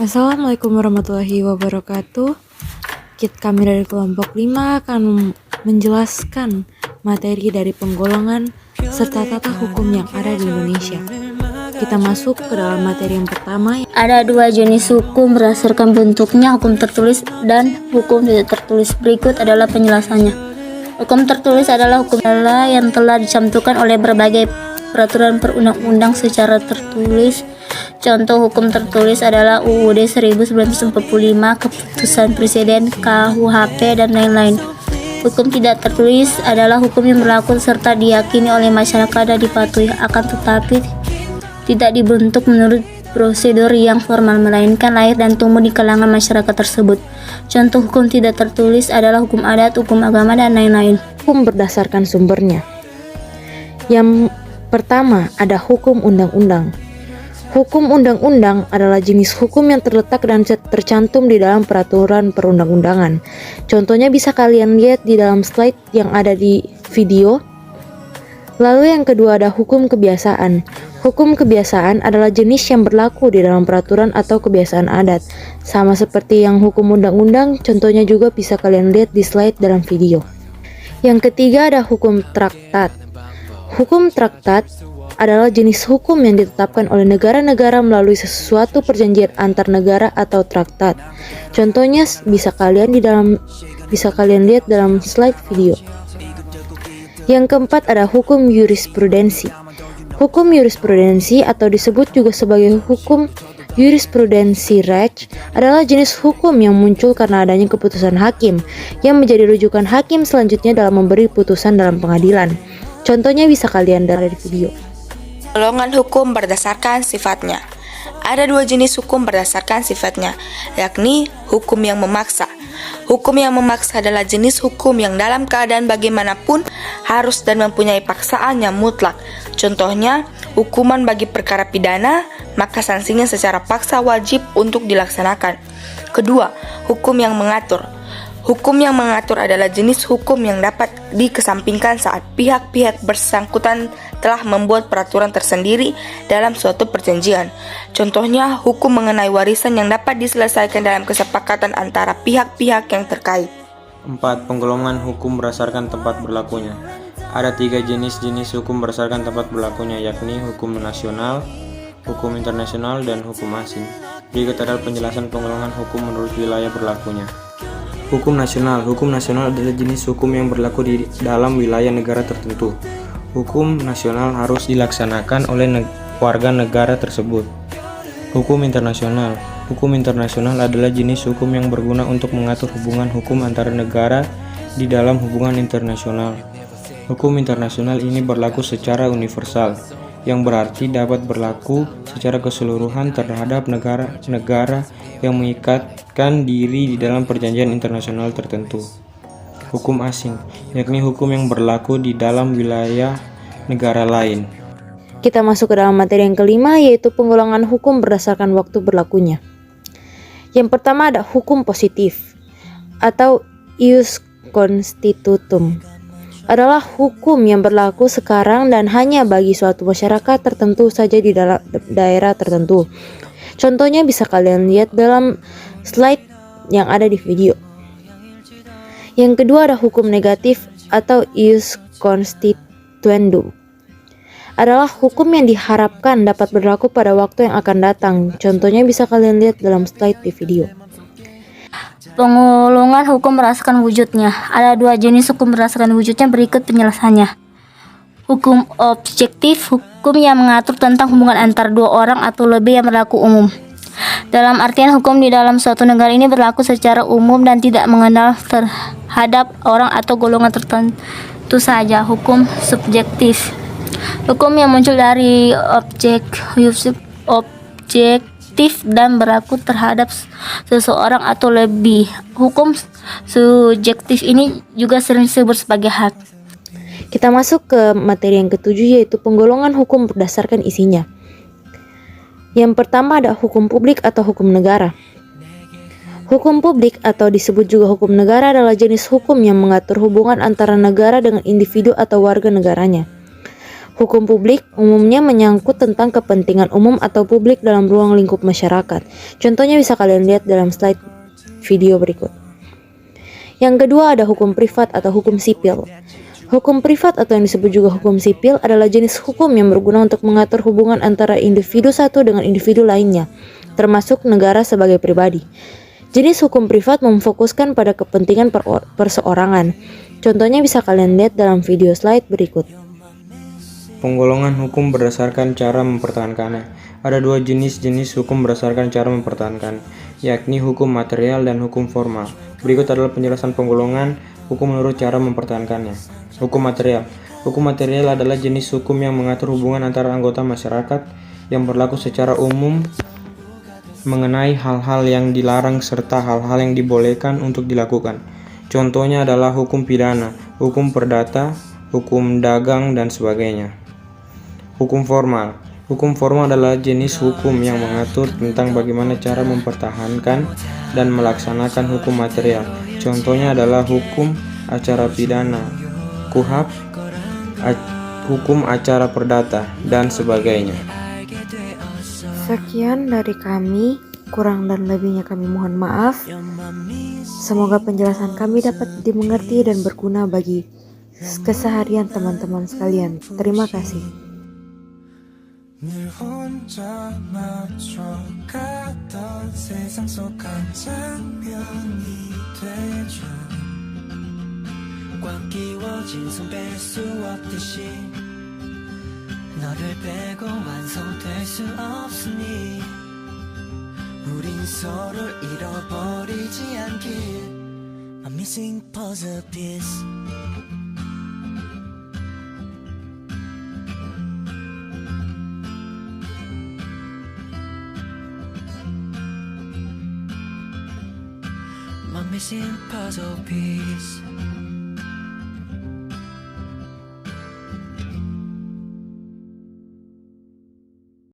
Assalamualaikum warahmatullahi wabarakatuh. Kami dari kelompok 5 akan menjelaskan materi dari penggolongan serta tata hukum yang ada di Indonesia. Kita masuk ke dalam materi yang pertama. Ada dua jenis hukum berdasarkan bentuknya, hukum tertulis dan hukum tidak tertulis. Berikut adalah penjelasannya. Hukum tertulis adalah hukum yang telah dicantumkan oleh berbagai peraturan perundang-undang secara tertulis. Contoh hukum tertulis adalah UUD 1945, Keputusan Presiden, KUHP, dan lain-lain. Hukum tidak tertulis adalah hukum yang berlaku serta diyakini oleh masyarakat dan dipatuhi, akan tetapi tidak dibentuk menurut prosedur yang formal, melainkan lahir dan tumbuh di kalangan masyarakat tersebut. Contoh hukum tidak tertulis adalah hukum adat, hukum agama, dan lain-lain. Hukum berdasarkan sumbernya. Yang pertama ada hukum undang-undang. Hukum undang-undang adalah jenis hukum yang terletak dan tercantum di dalam peraturan perundang-undangan. Contohnya bisa kalian lihat di dalam slide yang ada di video. Lalu yang kedua ada hukum kebiasaan. Hukum kebiasaan adalah jenis yang berlaku di dalam peraturan atau kebiasaan adat. Sama seperti yang hukum undang-undang, contohnya juga bisa kalian lihat di slide dalam video. Yang ketiga ada hukum traktat. Hukum traktat adalah jenis hukum yang ditetapkan oleh negara-negara melalui sesuatu perjanjian antar negara atau traktat. Contohnya bisa kalian lihat dalam slide video. Yang keempat ada hukum jurisprudensi. Hukum jurisprudensi atau disebut juga sebagai hukum jurisprudensi res adalah jenis hukum yang muncul karena adanya keputusan hakim yang menjadi rujukan hakim selanjutnya dalam memberi putusan dalam pengadilan. Contohnya bisa kalian lihat di video. Golongan hukum berdasarkan sifatnya. Ada dua jenis hukum berdasarkan sifatnya, yakni hukum yang memaksa. Hukum yang memaksa adalah jenis hukum yang dalam keadaan bagaimanapun harus dan mempunyai paksaan yang mutlak. Contohnya, hukuman bagi perkara pidana, maka sanksinya secara paksa wajib untuk dilaksanakan. Kedua, hukum yang mengatur. Hukum yang mengatur adalah jenis hukum yang dapat dikesampingkan saat pihak-pihak bersangkutan telah membuat peraturan tersendiri dalam suatu perjanjian. Contohnya, hukum mengenai warisan yang dapat diselesaikan dalam kesepakatan antara pihak-pihak yang terkait. 4. Penggolongan hukum berdasarkan tempat berlakunya. Ada 3 jenis hukum berdasarkan tempat berlakunya, yakni hukum nasional, hukum internasional, dan hukum asing. Berikut adalah penjelasan penggolongan hukum menurut wilayah berlakunya. Hukum nasional. Hukum nasional adalah jenis hukum yang berlaku di dalam wilayah negara tertentu. Hukum nasional harus dilaksanakan oleh warga negara tersebut. Hukum internasional. Hukum internasional adalah jenis hukum yang berguna untuk mengatur hubungan hukum antara negara di dalam hubungan internasional. Hukum internasional ini berlaku secara universal, yang berarti dapat berlaku secara keseluruhan terhadap negara-negara yang mengikatkan diri di dalam perjanjian internasional tertentu. Hukum asing, yakni hukum yang berlaku di dalam wilayah negara lain. Kita masuk ke dalam materi yang kelima, yaitu penggolongan hukum berdasarkan waktu berlakunya. Yang pertama ada hukum positif atau ius constitutum. Adalah hukum yang berlaku sekarang dan hanya bagi suatu masyarakat tertentu saja di dalam daerah tertentu. Contohnya bisa kalian lihat dalam slide yang ada di video. Yang kedua ada hukum negatif atau ius constituendum. Adalah hukum yang diharapkan dapat berlaku pada waktu yang akan datang. Contohnya bisa kalian lihat dalam slide di video. Penggolongan hukum berdasarkan wujudnya. Ada dua jenis hukum berdasarkan wujudnya, berikut penjelasannya. Hukum objektif, hukum yang mengatur tentang hubungan antara dua orang atau lebih yang berlaku umum. Dalam artian hukum di dalam suatu negara ini berlaku secara umum dan tidak mengenal terhadap orang atau golongan tertentu saja. Hukum subjektif, hukum yang muncul dari objektif dan berlaku terhadap seseorang atau lebih. Hukum subjektif ini juga sering disebut sebagai hak. Kita masuk ke materi yang ketujuh, yaitu penggolongan hukum berdasarkan isinya. Yang pertama ada hukum publik atau hukum negara. Hukum publik atau disebut juga hukum negara adalah jenis hukum yang mengatur hubungan antara negara dengan individu atau warga negaranya. Hukum publik umumnya menyangkut tentang kepentingan umum atau publik dalam ruang lingkup masyarakat. Contohnya bisa kalian lihat dalam slide video berikut. Yang kedua ada hukum privat atau hukum sipil. Hukum privat atau yang disebut juga hukum sipil adalah jenis hukum yang berguna untuk mengatur hubungan antara individu satu dengan individu lainnya, termasuk negara sebagai pribadi. Jenis hukum privat memfokuskan pada kepentingan perseorangan. Contohnya bisa kalian lihat dalam video slide berikut. Penggolongan hukum berdasarkan cara mempertahankannya. Ada dua jenis hukum berdasarkan cara mempertahankan, yakni hukum material dan hukum formal. Berikut adalah penjelasan penggolongan hukum menurut cara mempertahankannya. Hukum material. Hukum material adalah jenis hukum yang mengatur hubungan antara anggota masyarakat yang berlaku secara umum mengenai hal-hal yang dilarang serta hal-hal yang dibolehkan untuk dilakukan. Contohnya adalah hukum pidana, hukum perdata, hukum dagang, dan sebagainya. Hukum formal. Hukum formal adalah jenis hukum yang mengatur tentang bagaimana cara mempertahankan dan melaksanakan hukum material. Contohnya adalah hukum acara pidana, KUHP, hukum acara perdata, dan sebagainya. Sekian dari kami, kurang dan lebihnya kami mohon maaf. Semoga penjelasan kami dapat dimengerti dan berguna bagi keseharian teman-teman sekalian. Terima kasih. 늘 혼자 맞춰가던 세상 속 한 장면이 되죠. 꽉 끼워진 손 뺄 수 없듯이 너를 빼고 완성될 수 없으니 우린 서로를 잃어버리지 않길. I'm missing puzzle piece. My missing puzzle piece.